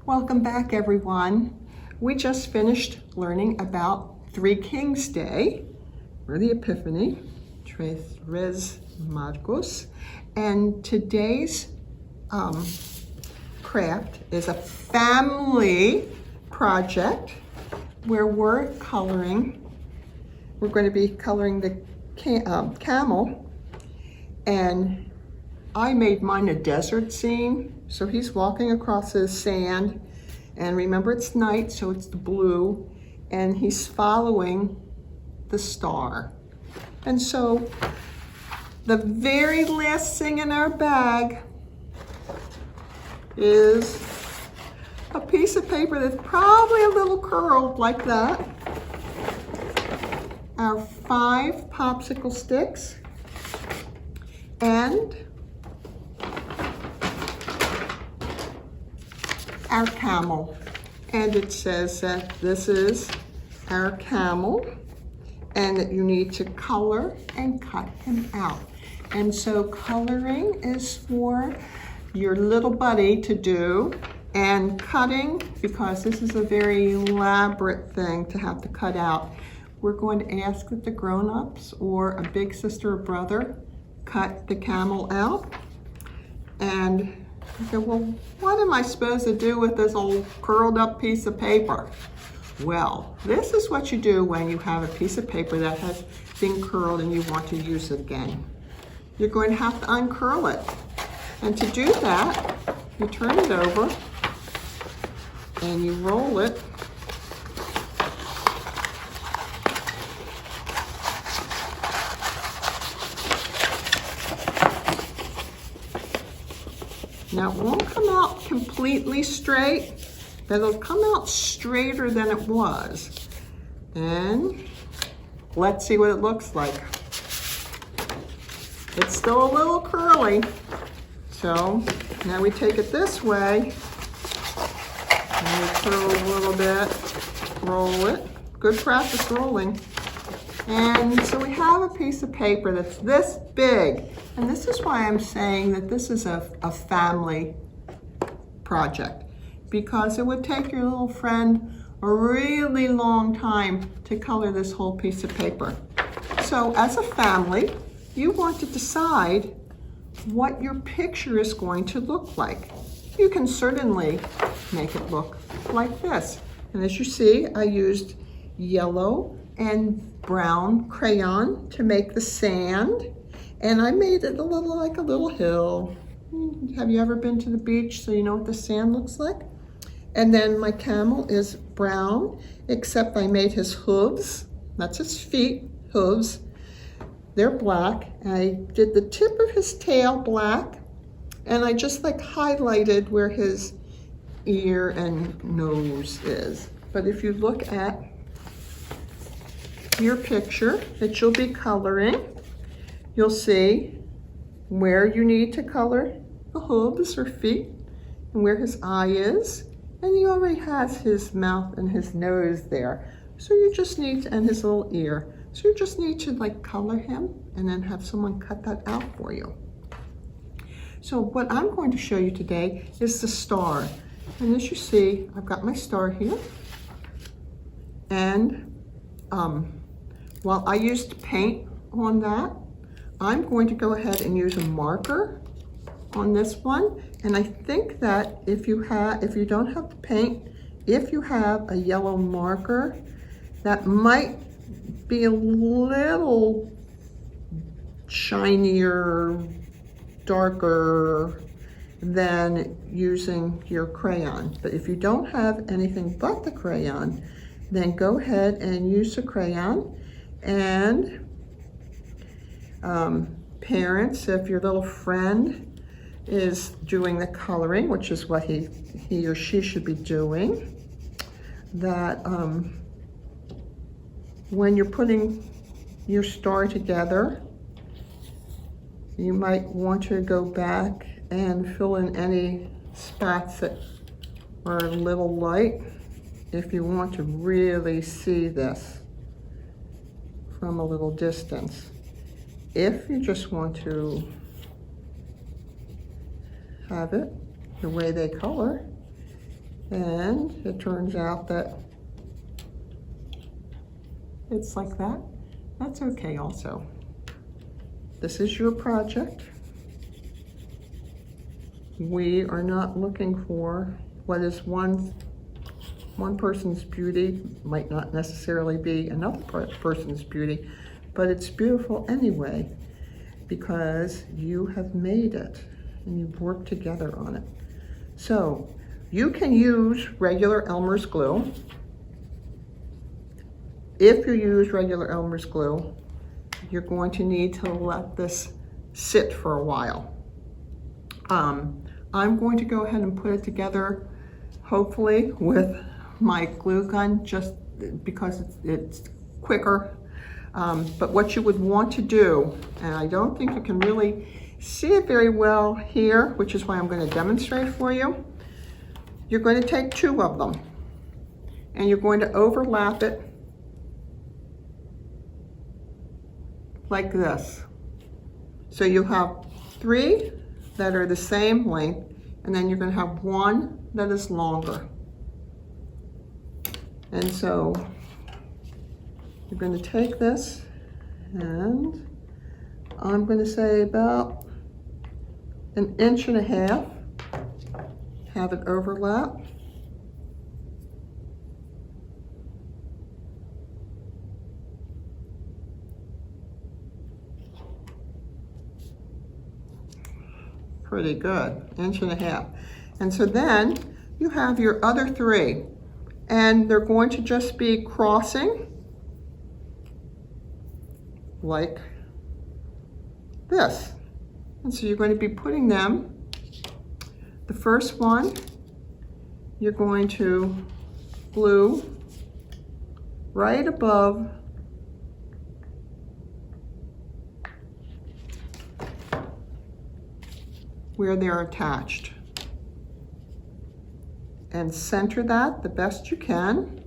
Welcome back, everyone. We just finished learning about Three Kings Day, or the Epiphany, Tres Reyes Magos, and today's craft is a family project where we're going to be coloring the camel, and I made mine a desert scene. So he's walking across the sand, and remember it's night, so it's the blue, and he's following the star. And so the very last thing in our bag is a piece of paper that's probably a little curled like that. Our 5 popsicle sticks and our camel. And it says that this is our camel and that you need to color and cut him out. And so coloring is for your little buddy to do, and cutting, because this is a very elaborate thing to have to cut out, we're going to ask that the grown-ups or a big sister or brother cut the camel out. And I said, well, what am I supposed to do with this old curled up piece of paper? Well, this is what you do when you have a piece of paper that has been curled and you want to use it again. You're going to have to uncurl it. And to do that, you turn it over and you roll it. Now it won't come out completely straight, but it'll come out straighter than it was. And let's see what it looks like. It's still a little curly. So now we take it this way, and we curl a little bit, roll it. Good practice rolling. And so we have a piece of paper that's this big. And this is why I'm saying that this is a family project, because it would take your little friend a really long time to color this whole piece of paper. So as a family, you want to decide what your picture is going to look like. You can certainly make it look like this. And as you see, I used yellow and brown crayon to make the sand. And I made it like a little hill. Have you ever been to the beach so you know what the sand looks like? And then my camel is brown, except I made his hooves. That's his feet, hooves. They're black. I did the tip of his tail black, and I just like highlighted where his ear and nose is. But if you look at your picture that you'll be coloring, you'll see where you need to color the hooves or feet and where his eye is. And he already has his mouth and his nose there. So you just need to, and his little ear. So you just need to like color him and then have someone cut that out for you. So what I'm going to show you today is the star. And as you see, I've got my star here. And while I used paint on that, I'm going to go ahead and use a marker on this one. And I think that if you don't have the paint, if you have a yellow marker, that might be a little shinier, darker than using your crayon. But if you don't have anything but the crayon, then go ahead and use the crayon. And parents, if your little friend is doing the coloring, which is what he or she should be doing, that when you're putting your star together, you might want to go back and fill in any spots that are a little light if you want to really see this from a little distance. If you just want to have it the way they color, And it turns out that it's like that. That's okay also. This is your project. We are not looking for what is one person's beauty, might not necessarily be another person's beauty, but it's beautiful anyway because you have made it and you've worked together on it. So you can use regular Elmer's glue. If you use regular Elmer's glue, you're going to need to let this sit for a while. I'm going to go ahead and put it together, hopefully with my glue gun, just because it's quicker. But what you would want to do, and I don't think you can really see it very well here, which is why I'm going to demonstrate for you. You're going to take two of them and you're going to overlap it like this. So you have three that are the same length, and then you're going to have one that is longer. And so you're going to take this, and I'm going to say about 1.5 inches, have it overlap. Pretty good, 1.5 inches. And so then you have your other three, and they're going to just be crossing like this. And so you're going to be putting them, the first one, you're going to glue right above where they're attached, and center that the best you can.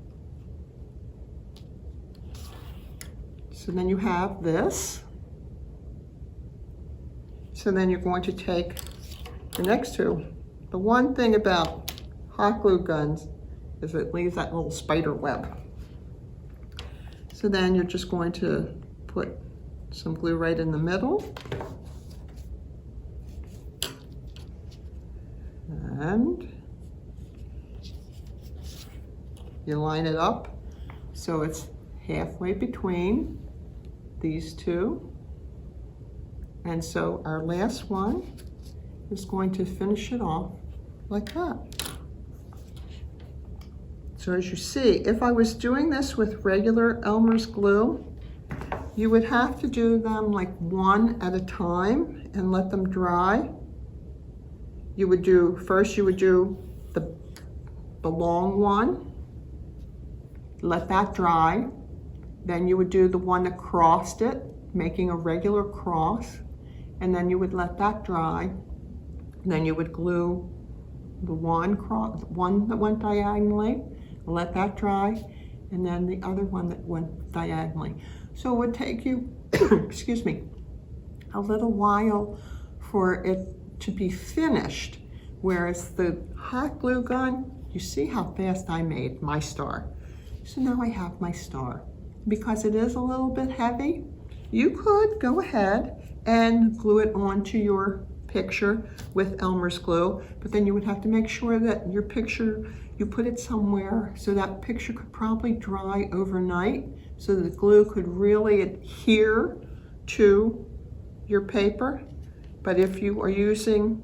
So then you have this. So then you're going to take the next two. The one thing about hot glue guns is it leaves that little spider web. So then you're just going to put some glue right in the middle. And you line it up so it's halfway between these two. And so our last one is going to finish it off like that. So as you see, if I was doing this with regular Elmer's glue, you would have to do them like one at a time and let them dry. You would do, first you would do the long one, let that dry. Then you would do the one that crossed it, making a regular cross. And then you would let that dry. And then you would glue the one that went diagonally, let that dry, and then the other one that went diagonally. So it would take you, excuse me, a little while for it to be finished, whereas the hot glue gun, you see how fast I made my star. So now I have my star. Because it is a little bit heavy, you could go ahead and glue it onto your picture with Elmer's glue, but then you would have to make sure that your picture, you put it somewhere so that picture could probably dry overnight so that the glue could really adhere to your paper. But if you are using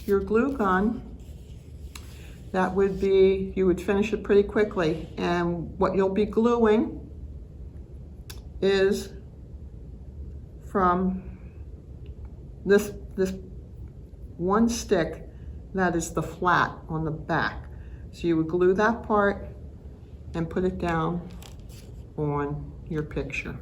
your glue gun, that would be, you would finish it pretty quickly. And what you'll be gluing is from this one stick that is the flat on the back. So you would glue that part and put it down on your picture.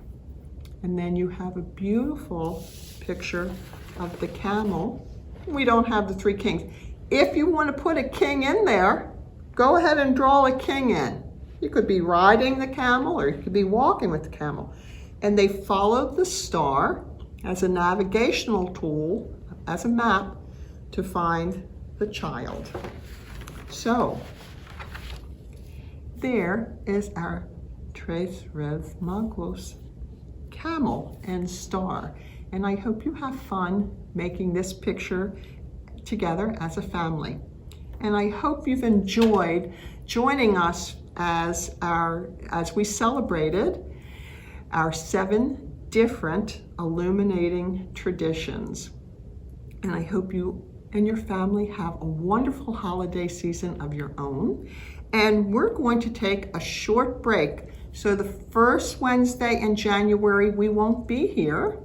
And then you have a beautiful picture of the camel. We don't have the three kings. If you want to put a king in there, go ahead and draw a king in. You could be riding the camel or you could be walking with the camel. And they followed the star as a navigational tool, as a map, to find the child. So there is our Tres Reyes Magos camel and star. And I hope you have fun making this picture together as a family. And I hope you've enjoyed joining us as we celebrated our 7 different illuminating traditions. And I hope you and your family have a wonderful holiday season of your own. And we're going to take a short break. So the first Wednesday in January, we won't be here,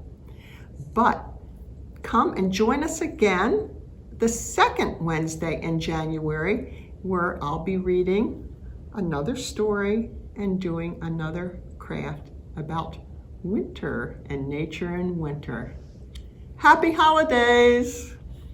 but come and join us again the second Wednesday in January, where I'll be reading another story and doing another craft about winter and nature in winter. Happy holidays!